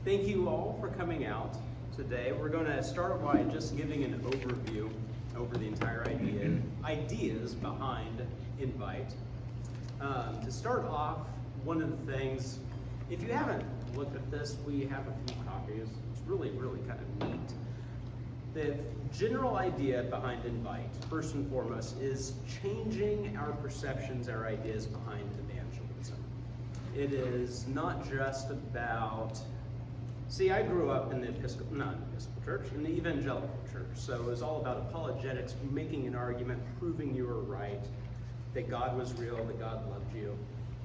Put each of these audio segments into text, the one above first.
Thank you all for coming out today. We're going to start by just giving an overview over the entire ideas behind Invite. To start off, one of the things, if you haven't looked at this, we have a few copies. It's really kind of neat. The general idea behind Invite, first and foremost, is changing our perceptions, our ideas behind evangelism. It is not just about, I grew up in the Episcopal church, in the Evangelical church, so it was all about apologetics, making an argument, proving you were right, that God was real, that God loved you.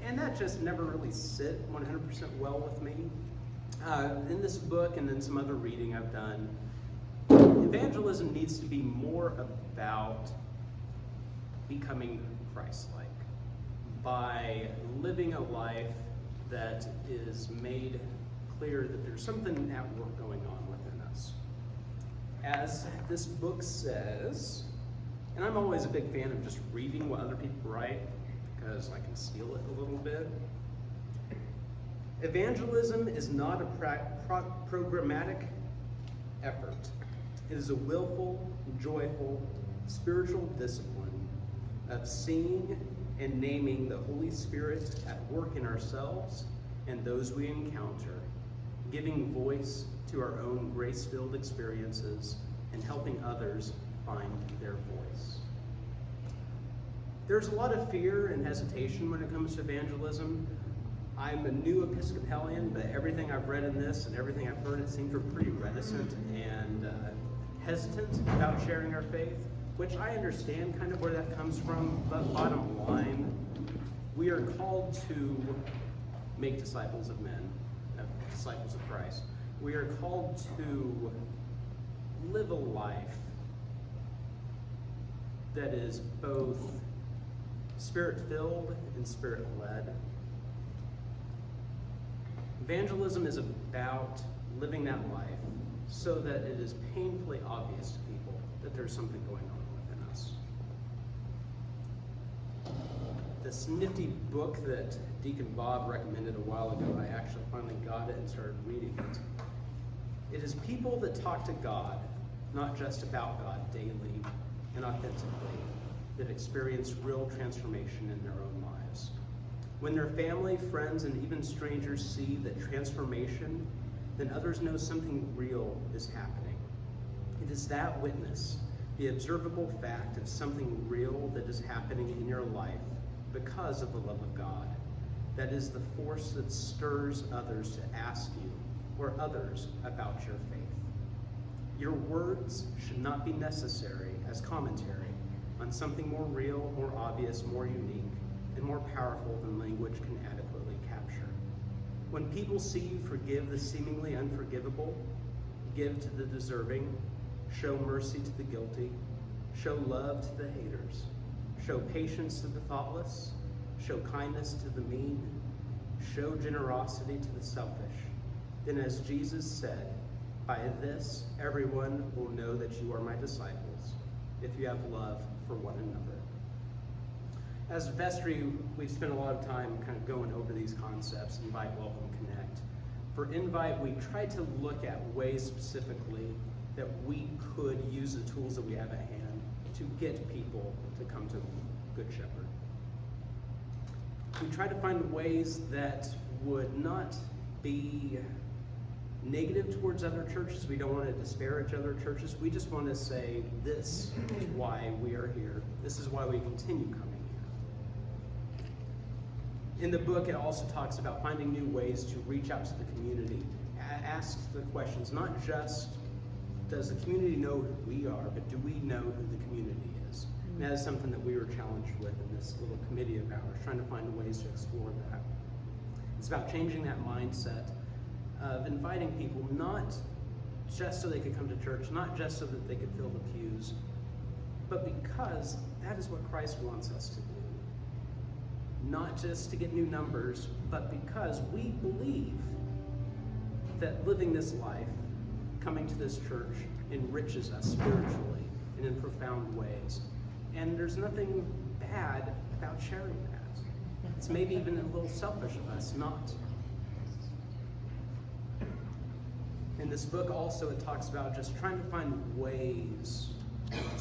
And that just never really sit 100% well with me. In this book and in some other reading I've done, evangelism needs to be more about becoming Christ-like by living a life that is made clear that there's something at work going on within us. As this book says, and I'm always a big fan of just reading what other people write because I can steal it a little bit. Evangelism is not a programmatic effort. It is a willful, joyful, spiritual discipline of seeing and naming the Holy Spirit at work in ourselves and those we encounter, giving voice to our own grace-filled experiences and helping others find their voice. There's a lot of fear and hesitation when it comes to evangelism. I'm a new Episcopalian, but everything I've read in this and everything I've heard, it seems we're pretty reticent and hesitant about sharing our faith, which I understand kind of where that comes from, but bottom line, we are called to make disciples of men, disciples of Christ. We are called to live a life that is both spirit-filled and spirit-led. Evangelism is about living that life so that it is painfully obvious to people that there's something going on within us. This nifty book that Deacon Bob recommended a while ago, I actually finally got it and started reading it. It is people that talk to God, not just about God daily and authentically, that experience real transformation in their own lives. When their family, friends, and even strangers see that transformation, then others know something real is happening. It is that witness, the observable fact of something real that is happening in your life because of the love of God, that is the force that stirs others to ask you or others about your faith. Your words should not be necessary as commentary on something more real, more obvious, more unique, and more powerful than language can adequately capture. When people see you forgive the seemingly unforgivable, give to the deserving, show mercy to the guilty, show love to the haters, show patience to the thoughtless, show kindness to the mean, show generosity to the selfish, then as Jesus said, by this everyone will know that you are my disciples, if you have love for one another. As vestry, we've spent a lot of time kind of going over these concepts, invite, welcome, connect. For invite, we tried to look at ways specifically that we could use the tools that we have at hand to get people to come to Good Shepherd. We tried to find ways that would not be negative towards other churches. We don't want to disparage other churches. We just want to say this is why we are here. This is why we continue coming here. In the book, it also talks about finding new ways to reach out to the community. Ask the questions, not just does the community know who we are, but do we know who the community is? And that is something that we were challenged with in this little committee of ours, trying to find ways to explore that. It's about changing that mindset of inviting people, not just so they could come to church, not just so that they could fill the pews, but because that is what Christ wants us to do. Not just to get new numbers, but because we believe that living this life, coming to this church, enriches us spiritually and in profound ways. And there's nothing bad about sharing that. It's maybe even a little selfish of us not. In this book also it talks about just trying to find ways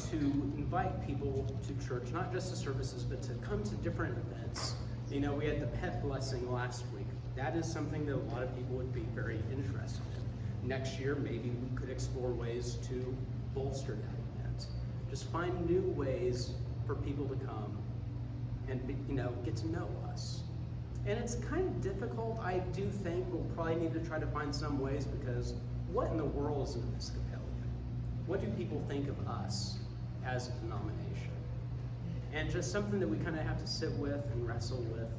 to invite people to church, not just to services, but to come to different events. You know, we had the pet blessing last week. That is something that a lot of people would be very interested in. Next year, maybe we could explore ways to bolster that event. Just find new ways for people to come and, get to know us. And it's kind of difficult. I do think we'll probably need to try to find some ways, because what in the world is an Episcopalian? What do people think of us as a denomination? And just something that we kind of have to sit with and wrestle with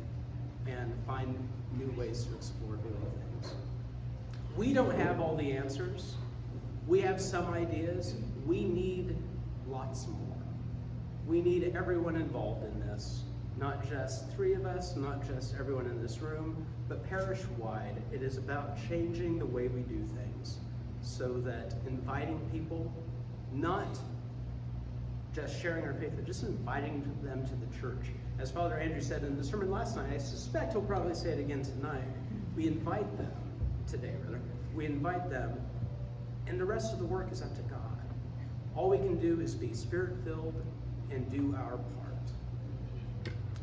and find new ways to explore doing things. We don't have all the answers. We have some ideas. We need lots more. We need everyone involved in this. Not just 3 of us, not just everyone in this room, but parish-wide. It is about changing the way we do things so that inviting people, not just sharing our faith, but just inviting them to the church. As Father Andrew said in the sermon last night, I suspect he'll probably say it again tonight, we invite them, we invite them, and the rest of the work is up to God. All we can do is be Spirit-filled and do our part.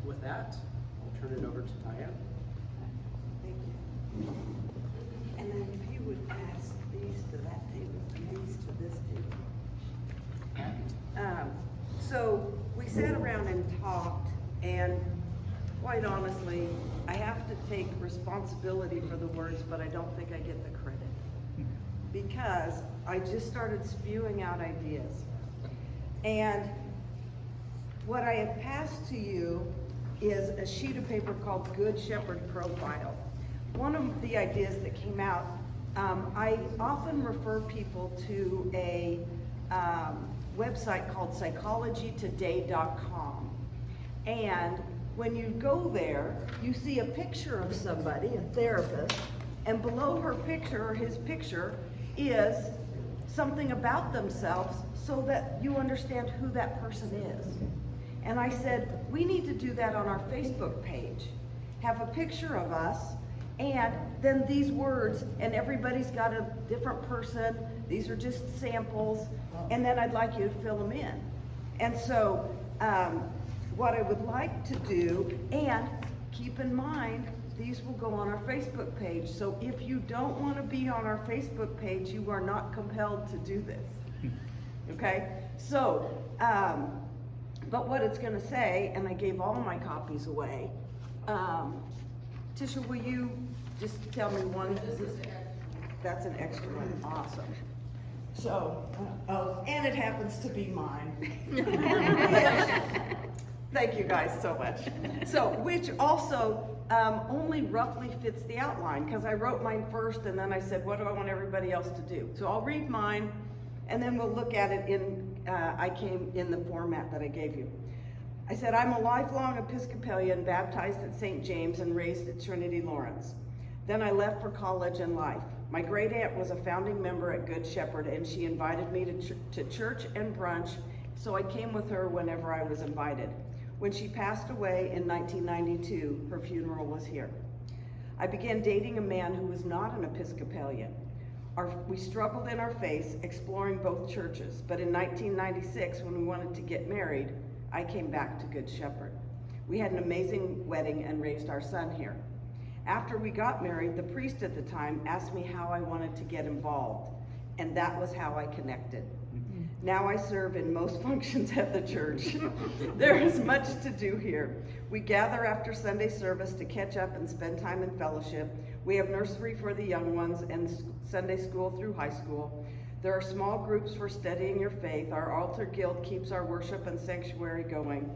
With that, I'll turn it over to Diane. Thank you. And then if you would pass these to that table and these to this table. So we sat around and talked, and quite honestly, I have to take responsibility for the words, but I don't think I get the credit. Because I just started spewing out ideas. And what I have passed to you is a sheet of paper called Good Shepherd Profile. One of the ideas that came out, I often refer people to a website called psychologytoday.com. And when you go there, you see a picture of somebody, a therapist, and below her picture, or his picture, is something about themselves so that you understand who that person is. And I said, we need to do that on our Facebook page. Have a picture of us, and then these words, and everybody's got a different person. These are just samples, and then I'd like you to fill them in. And so what I would like to do, and keep in mind, these will go on our Facebook page. So if you don't want to be on our Facebook page, you are not compelled to do this. Okay? So, but what it's going to say, and I gave all my copies away. Tisha, will you just tell me one? That's an extra one. Awesome. So, and it happens to be mine. Thank you guys so much. So, which also only roughly fits the outline, because I wrote mine first and then I said, what do I want everybody else to do? So I'll read mine and then we'll look at it I came in the format that I gave you. I said, I'm a lifelong Episcopalian, baptized at St. James and raised at Trinity Lawrence. Then I left for college and life. My great aunt was a founding member at Good Shepherd, and she invited me to church and brunch, so I came with her whenever I was invited. When she passed away in 1992, her funeral was here. I began dating a man who was not an Episcopalian. We struggled in our faith, exploring both churches, but in 1996, when we wanted to get married, I came back to Good Shepherd. We had an amazing wedding and raised our son here. After we got married, the priest at the time asked me how I wanted to get involved, and that was how I connected. Now I serve in most functions at the church. There is much to do here. We gather after Sunday service to catch up and spend time in fellowship. We have nursery for the young ones and Sunday school through high school. There are small groups for studying your faith. Our altar guild keeps our worship and sanctuary going.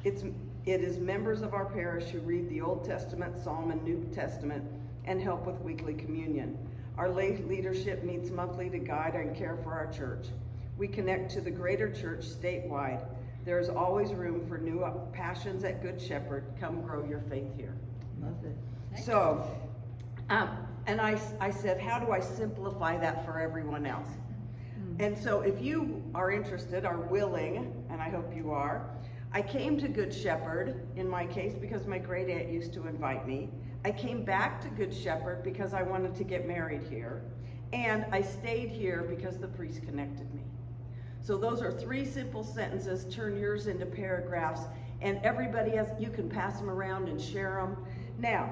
It is members of our parish who read the Old Testament, Psalm, and New Testament and help with weekly communion. Our lay leadership meets monthly to guide and care for our church. We connect to the greater church statewide. There is always room for new passions at Good Shepherd. Come grow your faith here. Love it. So, and I said, how do I simplify that for everyone else? And so if you are interested, are willing, and I hope you are, I came to Good Shepherd, in my case, because my great aunt used to invite me. I came back to Good Shepherd because I wanted to get married here. and I stayed here because the priest connected me. So those are 3 simple sentences. Turn yours into paragraphs, and everybody has, you can pass them around and share them. Now,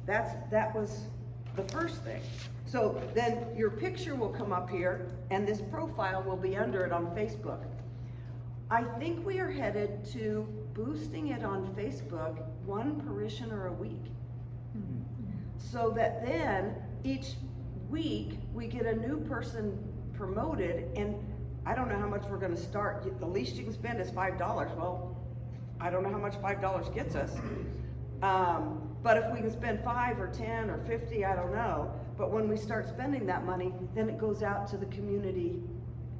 that was the first thing. So then your picture will come up here, and this profile will be under it on Facebook. I think we are headed to boosting it on Facebook 1 parishioner a week. So that then each week we get a new person promoted, and I don't know how much we're gonna start. The least you can spend is $5. Well, I don't know how much $5 gets us. But if we can spend 5 or 10 or 50, I don't know. But when we start spending that money, then it goes out to the community,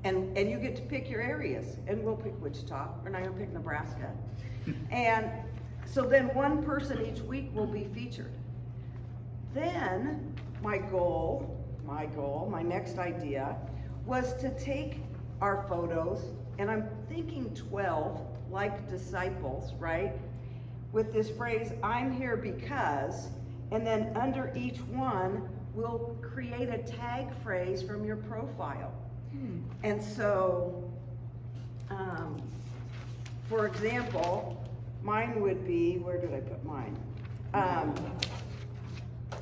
and you get to pick your areas. And we'll pick Wichita. We're not gonna pick Nebraska. And so then 1 person each week will be featured. Then my next idea was to take our photos, and I'm thinking 12, like disciples, right? With this phrase, I'm here because, and then under each one, we'll create a tag phrase from your profile. And so, for example, mine would be, where did I put mine?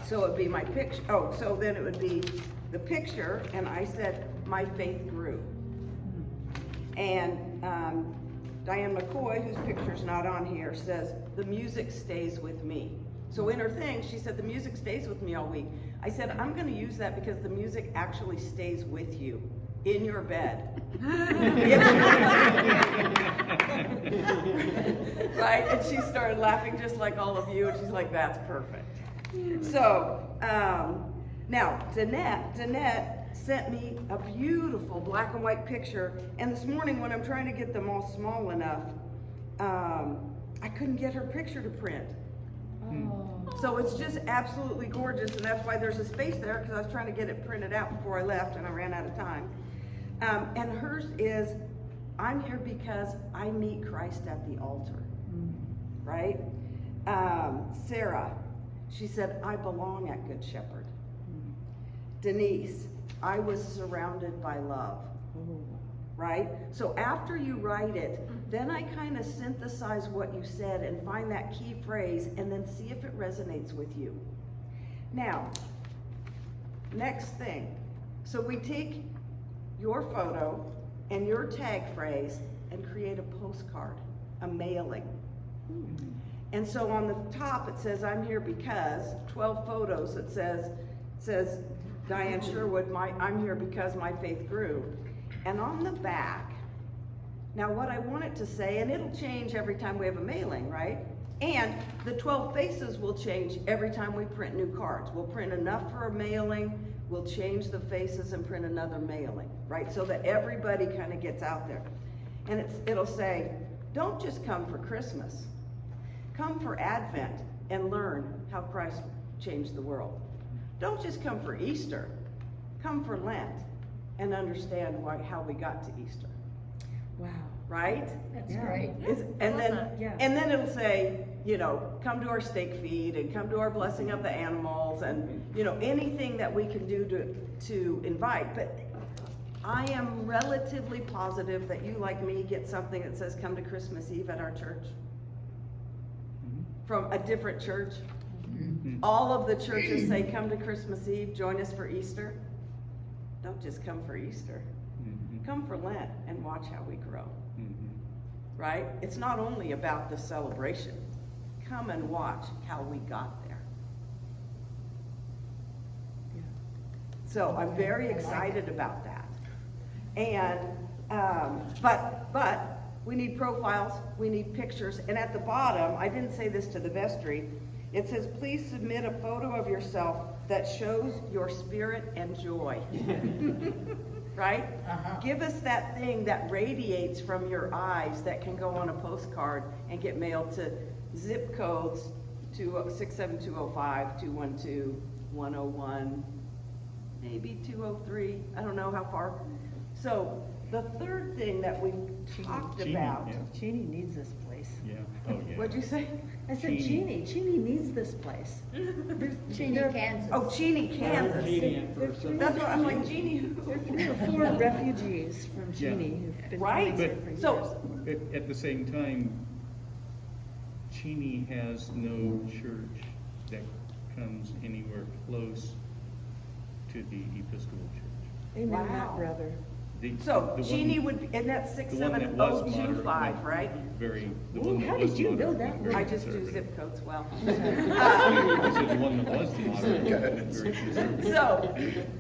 So it would be my picture, so then it would be the picture, and I said, my faith grew. And Diane McCoy, whose picture's not on here, says, the music stays with me. So in her thing, she said, the music stays with me all week. I said, I'm gonna use that because the music actually stays with you in your bed. Right? And she started laughing just like all of you, and she's like, that's perfect. So, now, Danette sent me a beautiful black and white picture, and this morning when I'm trying to get them all small enough, I couldn't get her picture to print. So it's just absolutely gorgeous, and that's why there's a space there, because I was trying to get it printed out before I left, and I ran out of time. And hers is, I'm here because I meet Christ at the altar, right? Sarah, she said, I belong at Good Shepherd. Denise, I was surrounded by love, right? So after you write it, then I kind of synthesize what you said and find that key phrase and then see if it resonates with you. Now, next thing. So we take your photo and your tag phrase and create a postcard, a mailing. And so on the top it says, I'm here because, 12 photos, it says Diane Sherwood, I'm here because my faith grew. And on the back, now what I want it to say, and it'll change every time we have a mailing, right? And the 12 faces will change every time we print new cards. We'll print enough for a mailing, we'll change the faces and print another mailing, right? So that everybody kind of gets out there. And it'll say, don't just come for Christmas. Come for Advent and learn how Christ changed the world. Don't just come for Easter. Come for Lent and understand how we got to Easter. Wow. Right? That's great. And then it'll say, come to our steak feed and come to our blessing of the animals and, anything that we can do to invite. But I am relatively positive that you, like me, get something that says come to Christmas Eve at our church. From a different church. All of the churches say come to Christmas Eve, join us for Easter. Don't just come for Easter. Come for Lent and watch how we grow. Right? It's not only about the celebration. Come and watch how we got there. So I'm very excited about that. And, but we need profiles, we need pictures, and at the bottom, I didn't say this to the vestry, it says, please submit a photo of yourself that shows your spirit and joy. Right? Give us that thing that radiates from your eyes that can go on a postcard and get mailed to zip codes 67205, 212, 101, maybe 203, I don't know how far. So the third thing that we talked about. Cheney needs this place. Yeah. Oh, yeah. What'd you say? I said, Jeannie needs this place. Cheney, Kansas. Oh, Cheney, Kansas. That's what I'm like, Cheney. There are 3 or 4 refugees from Cheney who've been Right? coming here for years. So, At the same time, Cheney has no church that comes anywhere close to the Episcopal Church. Amen, Wow. that brother. so The Cheney one- would, and that's the one that was 67025, moderate, right? Very, the Ooh, one that how was did you know moderate, that very I just do conservative. zip codes well. I said the one that was moderate, very conservative. So,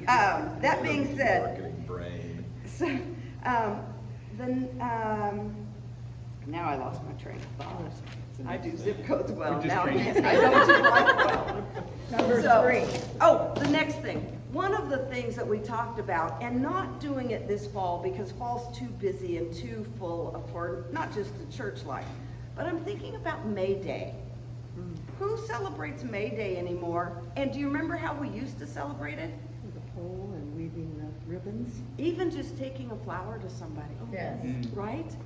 that being said, Marketing brain. so, then, now I lost my train of thought. I do zip codes well, We're just now training. I don't do life well. Number So- 3. Oh, the next thing. One of the things that we talked about, and not doing it this fall because fall's too busy and too full for not just the church life, but I'm thinking about May Day. Who celebrates May Day anymore? And do you remember how we used to celebrate it? With a pole and weaving the ribbons. Even just taking a flower to somebody. Yes. Right?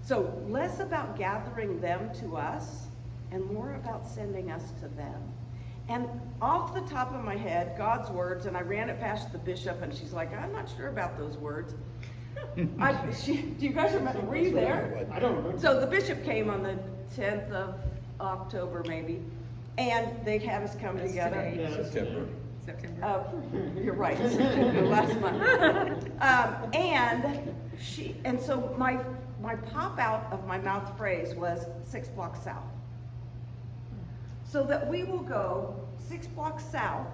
So less about gathering them to us and more about sending us to them. And off the top of my head, God's words, and I ran it past the bishop and she's like, I'm not sure about those words. Do you guys remember, were you there? I don't remember. So the bishop came on the 10th of October maybe, and they had us come together. September. You're right, last month. And so my pop out of my mouth phrase was 6 blocks south. So that we will go 6 blocks south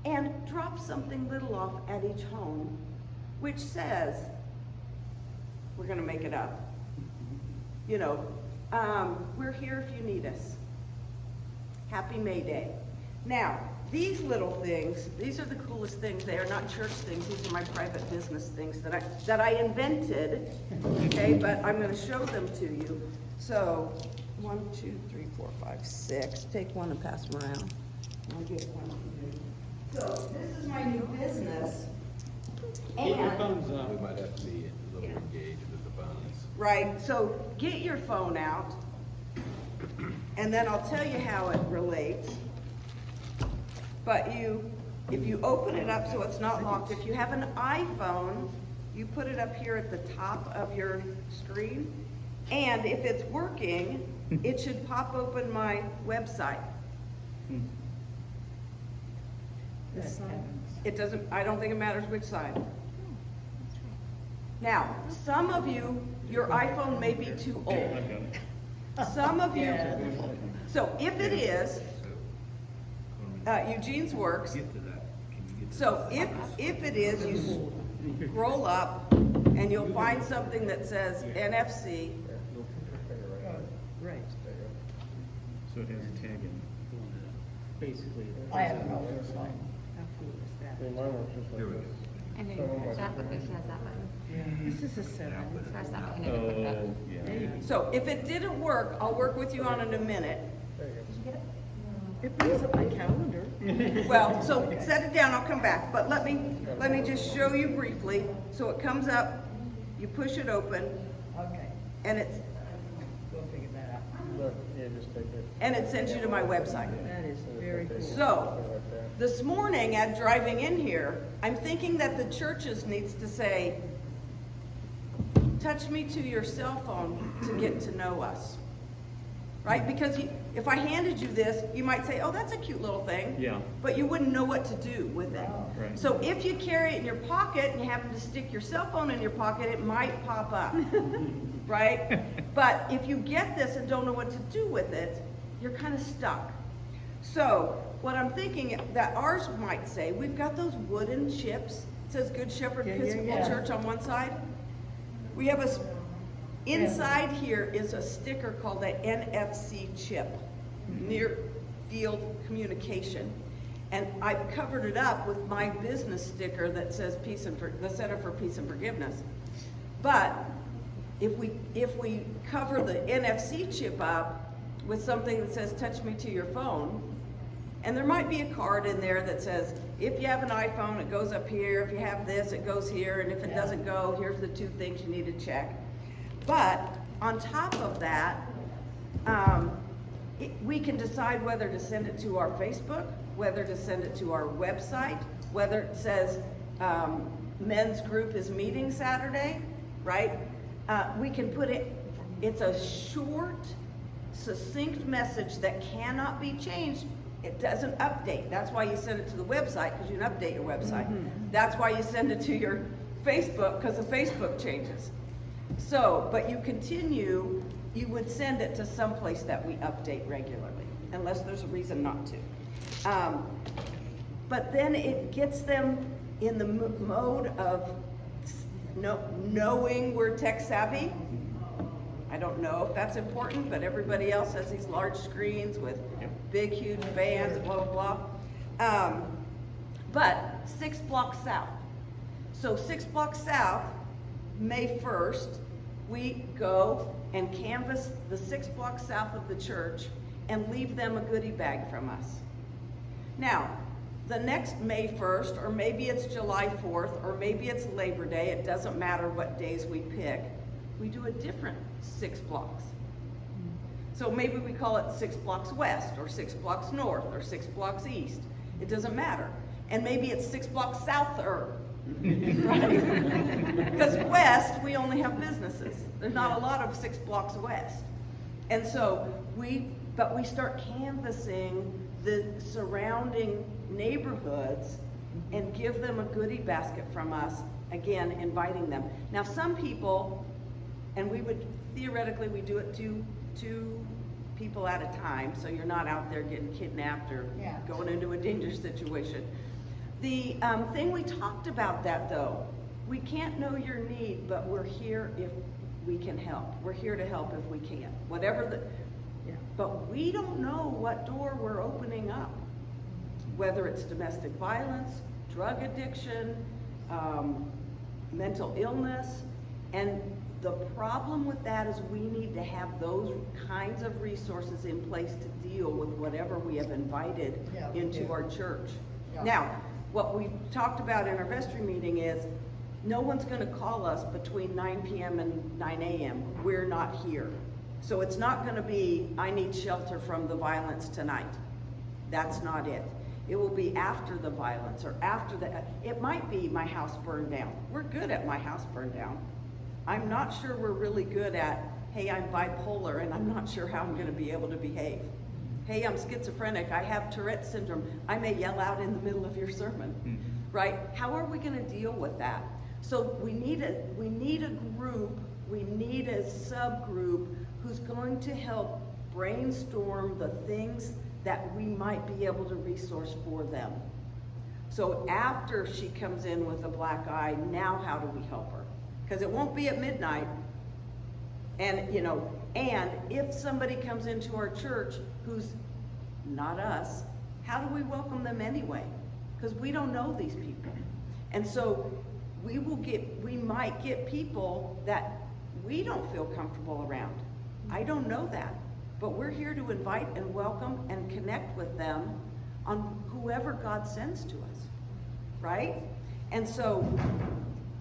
and drop something little off at each home, which says, we're gonna make it up. You know, we're here if you need us. Happy May Day. Now, these little things, these are the coolest things. They are not church things. These are my private business things that I invented. Okay, but I'm going to show them to you. So, 1, 2, 3, 4, 5, 6. Take one and pass them around. I'll get one. So this is my new business. We might have to be a little engaged with the phones. Right, so get your phone out, and then I'll tell you how it relates. But if you open it up so it's not locked, if you have an iPhone, you put it up here at the top of your screen, and if it's working, it should pop open my website. This side. It doesn't, I don't think it matters which side. Now, some of you, your iPhone may be too old. I've got it. Some of you, so if it is, Eugene's works. So if it is, you scroll up and you'll find something that says NFC. Right. So it has a tag in Basically. I have no idea. How cool is that? Here we go. And then the application has that button. This is a 7. Press that button it. and it comes up. Oh, yeah. Maybe. So if it didn't work, I'll work with you on it in a minute. It brings up my calendar. Well, so set it down, I'll come back, but let me just show you briefly. So it comes up, you push it open, Okay, and it's, we'll figure that out. Look, yeah, just take it. and it sends you to my website. That is very cool. So, this morning, at driving in here, I'm thinking that the churches needs to say, touch me to your cell phone to get to know us. Right? Because if I handed you this, you might say, oh, that's a cute little thing. Yeah. But you wouldn't know what to do with it. Right. So if you carry it in your pocket and you happen to stick your cell phone in your pocket, it might pop up. Right? But if you get this and don't know what to do with it, you're kind of stuck. So what I'm thinking that ours might say, we've got those wooden chips. It says Good Shepherd Episcopal Church on one side. We have inside here is a sticker called the NFC chip, Near Field Communication. And I've covered it up with my business sticker that says the Center for Peace and Forgiveness. But if we cover the NFC chip up with something that says touch me to your phone, and there might be a card in there that says, if you have an iPhone, it goes up here. If you have this, it goes here. And if it doesn't go, here's the 2 things you need to check. But on top of that, if we cover the NFC chip up with something that says touch me to your phone, and there might be a card in there that says, if you have an iPhone, it goes up here. If you have this, it goes here. And if it doesn't go, here's the 2 things you need to check. But on top of that, if we we can decide whether to send it to our Facebook, whether to send it to our website, whether it says men's group is meeting Saturday, right? We can put it, it's a short, succinct message that cannot be changed. It doesn't update. That's why you send it to the website, because you can update your website. That's why you send it to your Facebook, because the Facebook changes. So, but you continue, you would send it to someplace that we update regularly, unless there's a reason not to. But then it gets them in the mode of knowing we're tech savvy. I don't know if that's important, but everybody else has these large screens with big, huge bands, blah, blah, blah. But 6 blocks south. So 6 blocks south, May 1st, we go and canvass the 6 blocks south of the church and leave them a goodie bag from us. Now, the next May 1st, or maybe it's July 4th, or maybe it's Labor Day, it doesn't matter what days we pick, we do a different 6 blocks. So maybe we call it 6 blocks west, or 6 blocks north, or 6 blocks east. It doesn't matter. And maybe it's 6 blocks souther, right? Because west, we only have businesses. There's not a lot of 6 blocks west. And so we start canvassing the surrounding neighborhoods and give them a goodie basket from us, again, inviting them. Now, some people, and we would, theoretically, we do it to 2 people at a time, so you're not out there getting kidnapped or going into a dangerous situation. The thing we talked about that, though, we can't know your need, but we're here if we can help. We're here to help if we can. Whatever the, but we don't know what door we're opening up, whether it's domestic violence, drug addiction, mental illness, and the problem with that is we need to have those kinds of resources in place to deal with whatever we have invited into our church. Now, what we talked about in our vestry meeting is no one's going to call us between 9 p.m. and 9 a.m. We're not here. So it's not going to be, I need shelter from the violence tonight. That's not it. It will be after the violence or after the, it might be my house burned down. We're good at my house burned down. I'm not sure we're really good at, hey, I'm bipolar and I'm not sure how I'm going to be able to behave. Hey, I'm schizophrenic, I have Tourette syndrome. I may yell out in the middle of your sermon, right? How are we going to deal with that? So we need a group, we need a subgroup who's going to help brainstorm the things that we might be able to resource for them. So after she comes in with a black eye, now how do we help her? Because it won't be at midnight. And, you know, and if somebody comes into our church who's not us, how do we welcome them anyway? Because we don't know these people. And so we might get people that we don't feel comfortable around. I don't know that. But we're here to invite and welcome and connect with them on whoever God sends to us, right? And so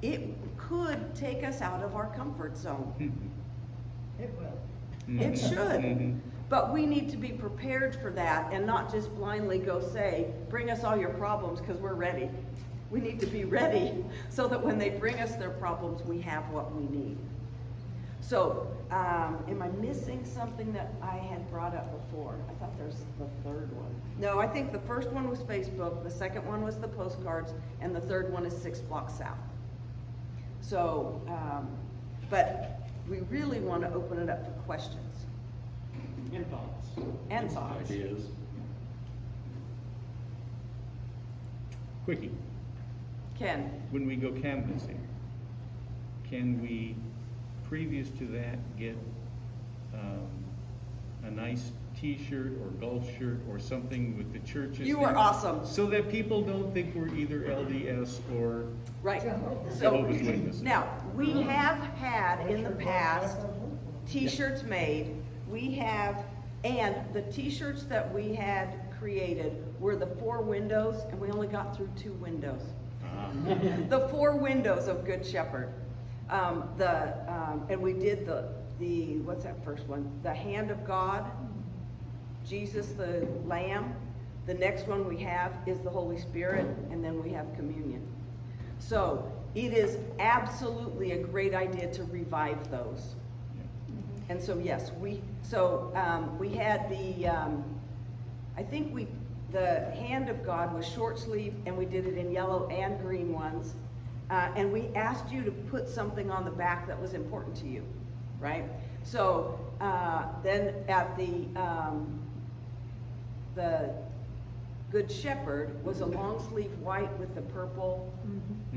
it could take us out of our comfort zone. It will. It should. But we need to be prepared for that and not just blindly go say, bring us all your problems because we're ready. We need to be ready so that when they bring us their problems, we have what we need. So, am I missing something that I had brought up before? I thought there's the third one. No, I think the first one was Facebook, the second one was the postcards, and the third one is 6 blocks south. So, but we really want to open it up for questions. And thoughts. And thoughts. Ideas. Quickie, Ken? when we go canvassing, can we, previous to that, get a nice t-shirt or golf shirt or something with the churches? You were there, awesome. so that people don't think we're either LDS or Right. So, Jehovah's Witnesses. now, we have had in the past t-shirts made. We have, and the t-shirts that we had created were the 4 windows, and we only got through 2 windows. The 4 windows of Good Shepherd. And we did the what's that first one? The hand of God. Jesus the Lamb. The next one we have is the Holy Spirit, and then we have communion. So it is absolutely a great idea to revive those. And so yes, we had the hand of God was short sleeve, and we did it in yellow and green ones. And we asked you to put something on the back that was important to you, right? So then at the Good Shepherd was a long sleeve white with the purple.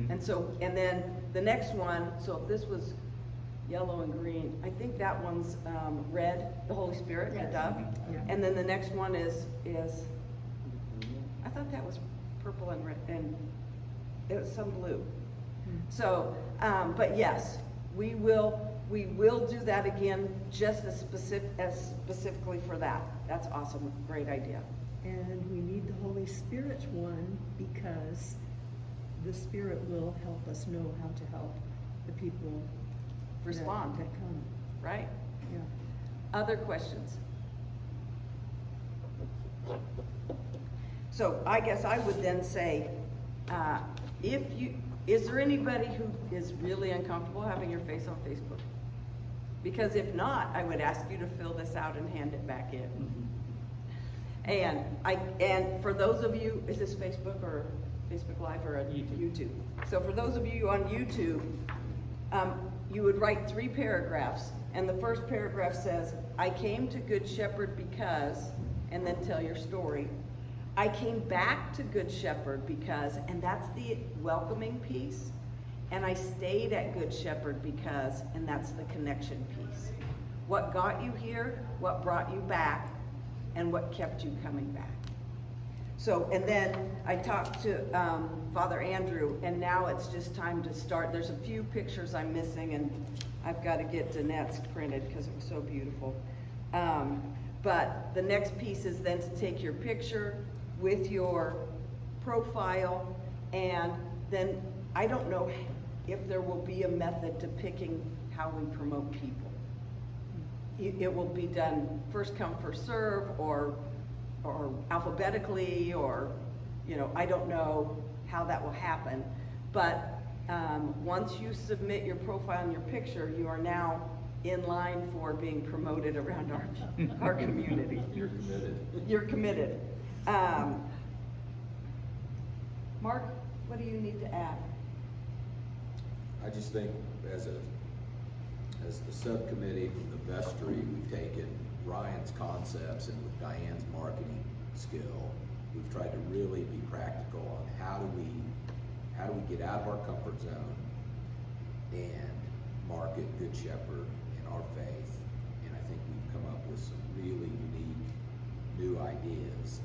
And then the next one, so if this was yellow and green, I think that one's red, the Holy Spirit, the dove. Yeah. And then the next one is I thought that was purple and red, and it was some blue. So, but yes, we will do that again, just as specifically for that. That's awesome, great idea. And we need the Holy Spirit one because the Spirit will help us know how to help the people Respond, that come. right? Yeah. Other questions? So I guess I would then say, is there anybody who is really uncomfortable having your face on Facebook? Because if not, I would ask you to fill this out and hand it back in. And for those of you, is this Facebook or Facebook Live or YouTube? So for those of you on YouTube, you would write 3 paragraphs, and the first paragraph says, I came to Good Shepherd because, and then tell your story. I came back to Good Shepherd because, and that's the welcoming piece, and I stayed at Good Shepherd because, and that's the connection piece. What got you here, what brought you back, and what kept you coming back. So, and then I talked to Father Andrew, and now it's just time to start. There's a few pictures I'm missing, and I've got to get Danette's printed because it was so beautiful. But the next piece is then to take your picture with your profile, and then I don't know if there will be a method to picking how we promote people. It will be done first come, first serve, or alphabetically, or, I don't know how that will happen. But once you submit your profile and your picture, you are now in line for being promoted around our community. You're committed. You're committed. Mark, what do you need to add? I just think as the subcommittee from the vestry, we've taken Ryan's concepts and with Diane's marketing skill, we've tried to really be practical on how do we get out of our comfort zone and market Good Shepherd in our faith. And I think we've come up with some really unique new ideas,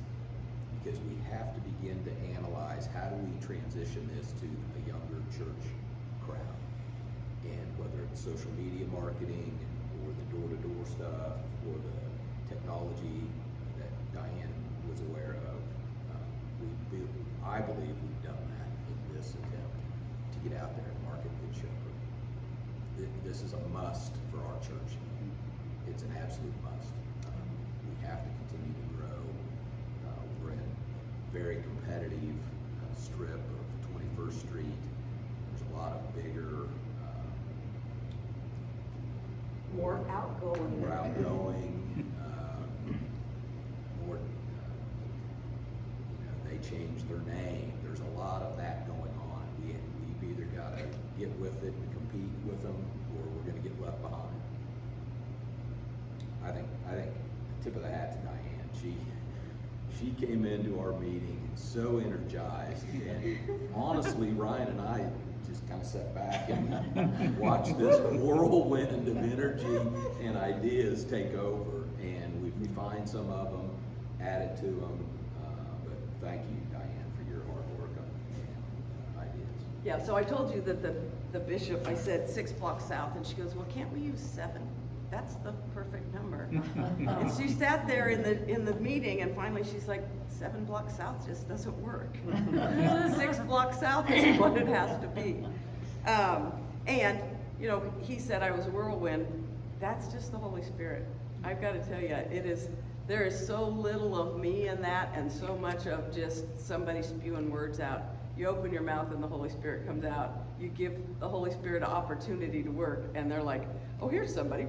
because we have to begin to analyze how do we transition this to a younger church crowd. And whether it's social media marketing or the door-to-door stuff or the technology that Diane was aware of, I believe we've done that in this attempt to get out there and market Good Shepherd. This is a must for our church. It's an absolute must. We have to continue to grow. We're in a very competitive strip of 21st Street. There's a lot of bigger, More outgoing. more, they changed their name. There's a lot of that going on. We've either got to get with it and compete with them, or we're going to get left behind. I think tip of the hat to Diane. She came into our meeting so energized, and honestly, Ryan and I just kind of sat back and watched this whirlwind of energy and ideas take over, and we've refined some of them, added to them. But thank you, Diane, for your hard work on ideas. Yeah, so I told you that the bishop, I said 6 blocks south, and she goes, well, can't we use 7? That's the perfect number. And she sat there in the meeting, and finally she's like, 7 blocks south just doesn't work. 6 blocks south is what it has to be. And, he said I was a whirlwind. That's just the Holy Spirit. I've got to tell you, it is There is so little of me in that and so much of just somebody spewing words out. You open your mouth and the Holy Spirit comes out. You give the Holy Spirit an opportunity to work and they're like, oh, here's somebody.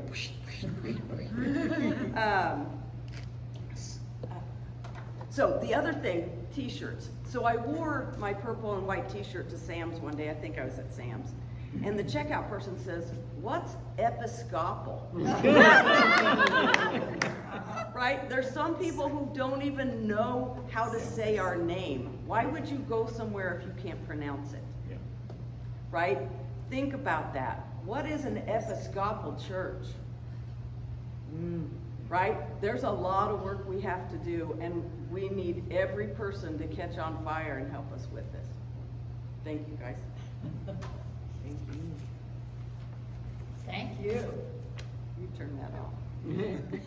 So the other thing, t-shirts. So I wore my purple and white t-shirt to Sam's one day. I think I was at Sam's. And the checkout person says, what's Episcopal? Right? There's some people who don't even know how to say our name. Why would you go somewhere if you can't pronounce it? Yeah. Right? Think about that. What is an Episcopal church? Right? There's a lot of work we have to do, and we need every person to catch on fire and help us with this. Thank you, guys. Thank you. Thank you. You turn that off.